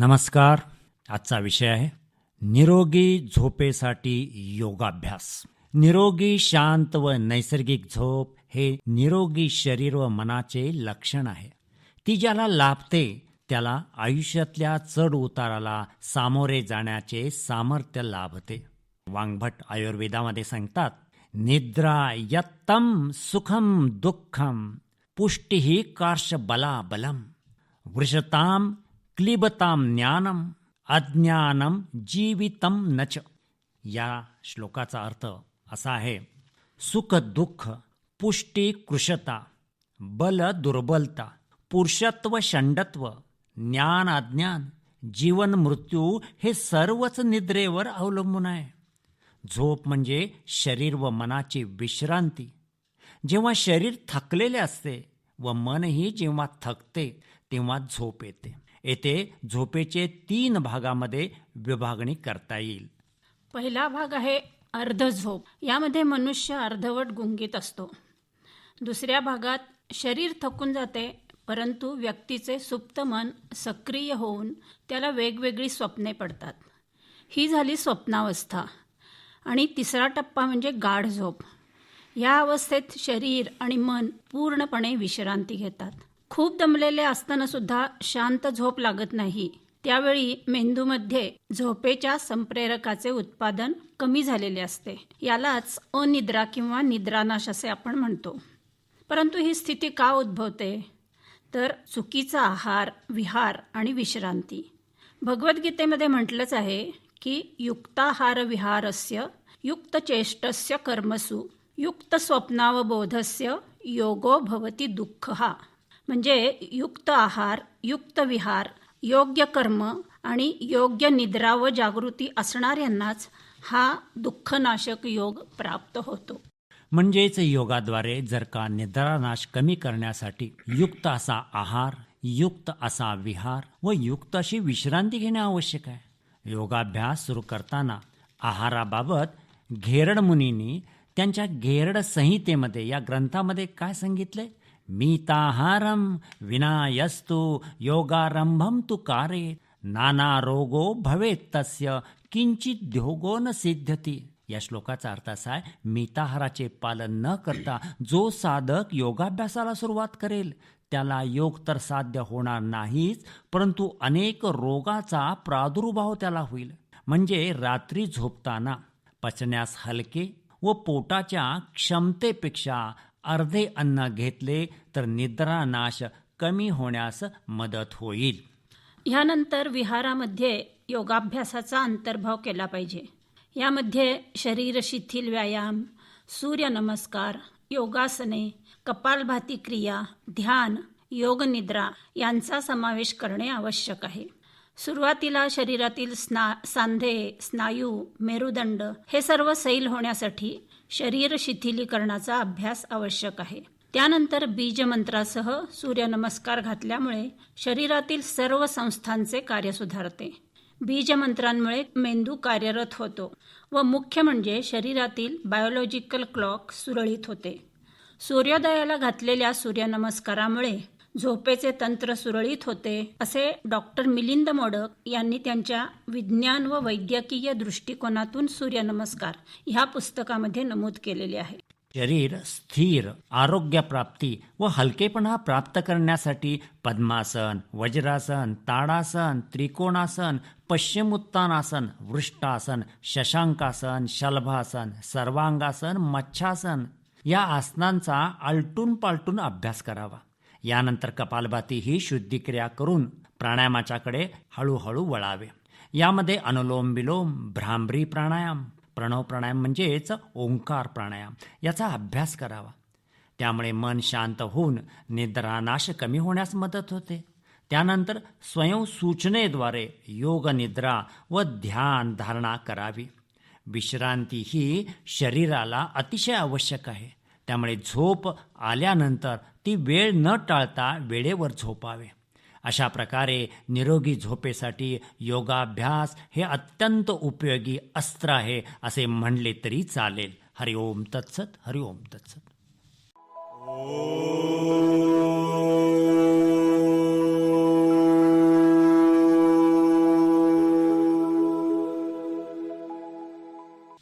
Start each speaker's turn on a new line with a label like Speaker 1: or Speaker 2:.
Speaker 1: नमस्कार. आजचा विषय आहे निरोगी झोपेसाठी योगाभ्यास. निरोगी शांत व नैसर्गिक झोप हे निरोगी शरीर व मनाचे लक्षण आहे. ती ज्याला लाभते त्याला आयुष्यातल्या चढ उताराला सामोरे जाण्याचे सामर्थ्य लाभते. वांगभट आयुर्वेदामध्ये सांगतात, निद्रा यत्तम सुखम दुःखम पुष्टिही कार्श बला बलम वृषताम क्लिबताम ज्ञानम अज्ञानम जीवितम नच. या श्लोकाचा अर्थ असा आहे, सुख दुःख, पुष्टी कृशता, बल दुर्बलता, पुरुषत्व षंडत्व, ज्ञान अज्ञान, जीवन मृत्यू हे सर्वच निद्रेवर अवलंबून आहे. झोप म्हणजे शरीर व मनाची विश्रांती. जेव्हा शरीर थकलेले असते व मनही जेव्हा थकते तेव्हा झोप येते. येथे झोपेचे 3 भागामध्ये विभागणी करता येईल.
Speaker 2: पहिला भाग आहे अर्ध झोप. यामध्ये मनुष्य अर्धवट गुंगीत असतो. दुसऱ्या भागात शरीर थकून जाते, परंतु व्यक्तीचे सुप्त मन सक्रिय होऊन त्याला वेगवेगळी स्वप्ने पडतात. ही झाली स्वप्नावस्था. आणि तिसरा टप्पा म्हणजे गाढ झोप. या अवस्थेत शरीर आणि मन पूर्णपणे विश्रांती घेतात. खूप दमलेले असताना सुद्धा शांत झोप लागत नाही. त्यावेळी मेंदूमध्ये झोपेच्या संप्रेरकाचे उत्पादन कमी झालेले असते. यालाच अनिद्रा किंवा निद्रानाश असे आपण म्हणतो. परंतु ही स्थिती का उद्भवते? तर चुकीचा आहार, विहार आणि विश्रांती. भगवद्गीतेमध्ये म्हटलंच आहे की युक्ताहार विहारस्य युक्तचेष्टस्य कर्मसु युक्त स्वप्नावबोधस्य योगो भवति दुःखः. म्हणजे युक्त आहार, युक्त विहार, योग्य कर्म आणि योग्य निद्रा व जागृती असणाऱ्यांनाच हा दुःखनाशक योग प्राप्त होतो.
Speaker 1: म्हणजेच योगाद्वारे जर का निद्रानाश कमी करण्यासाठी युक्त असा आहार, युक्त असा विहार व युक्त अशी विश्रांती घेणे आवश्यक आहे. योगाभ्यास सुरू करताना आहाराबाबत घेरड मुनींनी त्यांच्या घेरड संहितेमध्ये या ग्रंथामध्ये काय सांगितले? मिताहारम विनायस्तु योगारंभम तु कारे नाना रोगो भवेत तस्य किंचित ध्योगो न सिद्ध्यति. या श्लोकाचा अर्थ असा आहे, मिताहाराचे पालन न करता जो साधक योगाभ्यासाला सुरुवात करेल त्याला योग तर साध्य होणार नाहीच, परंतु अनेक रोगाचा प्रादुर्भाव त्याला होईल. म्हणजे रात्री झोपताना पचण्यास हलके व पोटाच्या क्षमतेपेक्षा अर्धे अन्न घेतले तर निद्रानाश कमी होण्यास मदत होईल.
Speaker 2: यानंतर विहारामध्ये योगाभ्यासाचा अंतर्भाव केला पाहिजे. यामध्ये शरीर शिथिल व्यायाम, सूर्यनमस्कार, योगासने, कपालभाती क्रिया, ध्यान, योगनिद्रा यांचा समावेश करणे आवश्यक आहे. सुरुवातीला शरीरातील सांधे, स्नायू, मेरुदंड हे सर्व सैल होण्यासाठी शरीर शिथिलीकरणाचा अभ्यास आवश्यक आहे. त्यानंतर बीजमंत्रासह सूर्यनमस्कार घातल्यामुळे शरीरातील सर्व संस्थांचे कार्य सुधारते. बीजमंत्रांमुळे मेंदू कार्यरत होतो व मुख्य म्हणजे शरीरातील बायोलॉजिकल क्लॉक सुरळीत होते. सूर्योदयाला घातलेल्या सूर्यनमस्कारामुळे झोपेचे तंत्र सुरळीत होते, असे डॉक्टर मिलिंद मोडक यांनी त्यांच्या विज्ञान व वैद्यकीय दृष्टिकोनातून सूर्यनमस्कार ह्या पुस्तकामध्ये नमूद केलेले आहे.
Speaker 1: शरीर स्थिर, आरोग्यप्राप्ती व हलकेपणा प्राप्त करण्यासाठी पद्मासन, वज्रासन, ताडासन, त्रिकोणासन, पश्चिमोत्तानासन, वृष्टासन, शशांकासन, शलभासन, सर्वांगासन, मच्छासन या आसनांचा आलटून पालटून अभ्यास करावा. यानंतर कपालभाती ही शुद्धिक्रिया करून प्राणायामाच्याकडे हळूहळू वळावे. यामध्ये अनुलोम विलोम, भ्रामरी प्राणायाम, प्रणव प्राणायाम म्हणजेच ओंकार प्राणायाम याचा अभ्यास करावा. त्यामुळे मन शांत होऊन निद्रानाश कमी होण्यास मदत होते. त्यानंतर स्वयंसूचनेद्वारे योग निद्रा व ध्यान धारणा करावी. विश्रांती ही शरीराला अतिशय आवश्यक आहे. त्यामुळे झोप आल्यानंतर ती वेळ न टाळता वेळेवर झोपावे. अशा प्रकारे निरोगी झोपेसाठी योगाभ्यास हे अत्यंत उपयोगी अस्त्र आहे असे म्हणले तरी चालेल. हरिओम तत्सत. हरिओम तत्सत.